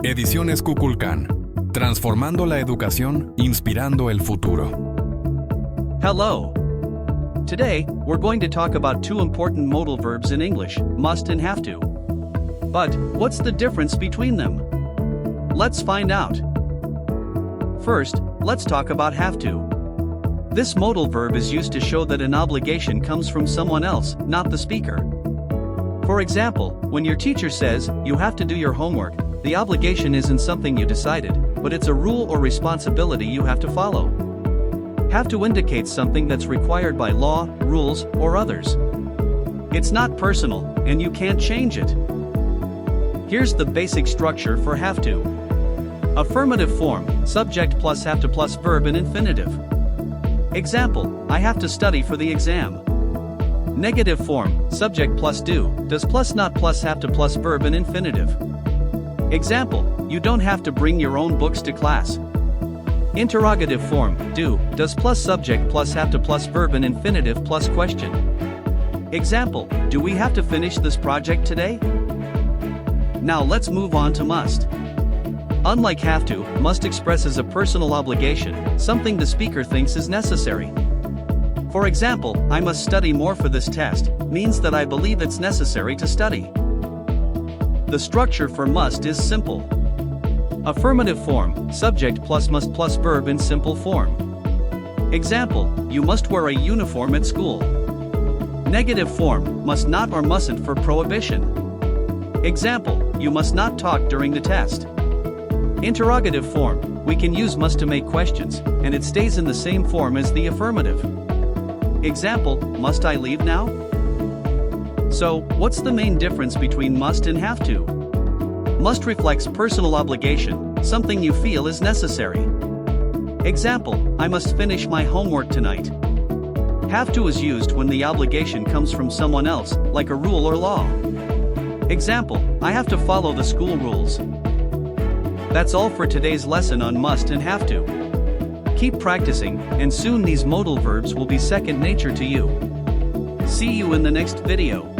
Ediciones Kukulcán. Transformando la educación, inspirando el futuro. Hello. Today, we're going to talk about two important modal verbs in English, must and have to. But, what's the difference between them? Let's find out. First, let's talk about have to. This modal verb is used to show that an obligation comes from someone else, not the speaker. For example, when your teacher says, you have to do your homework, the obligation isn't something you decided, but it's a rule or responsibility you have to follow. Have to indicates something that's required by law, rules, or others. It's not personal, and you can't change it. Here's the basic structure for have to. Affirmative form, subject plus have to plus verb in infinitive. Example, I have to study for the exam. Negative form, subject plus do, does plus not plus have to plus verb in infinitive. Example, you don't have to bring your own books to class. Interrogative form, do, does plus subject plus have to plus verb in infinitive plus question. Example, do we have to finish this project today? Now let's move on to must. Unlike have to, must expresses a personal obligation, something the speaker thinks is necessary. For example, I must study more for this test, means that I believe it's necessary to study. The structure for must is simple. Affirmative form, subject plus must plus verb in simple form. Example, you must wear a uniform at school. Negative form, must not or mustn't for prohibition. Example, you must not talk during the test. Interrogative form, we can use must to make questions, and it stays in the same form as the affirmative. Example, must I leave now? So, what's the main difference between must and have to? Must reflects personal obligation, something you feel is necessary. Example, I must finish my homework tonight. Have to is used when the obligation comes from someone else, like a rule or law. Example, I have to follow the school rules. That's all for today's lesson on must and have to. Keep practicing, and soon these modal verbs will be second nature to you. See you in the next video.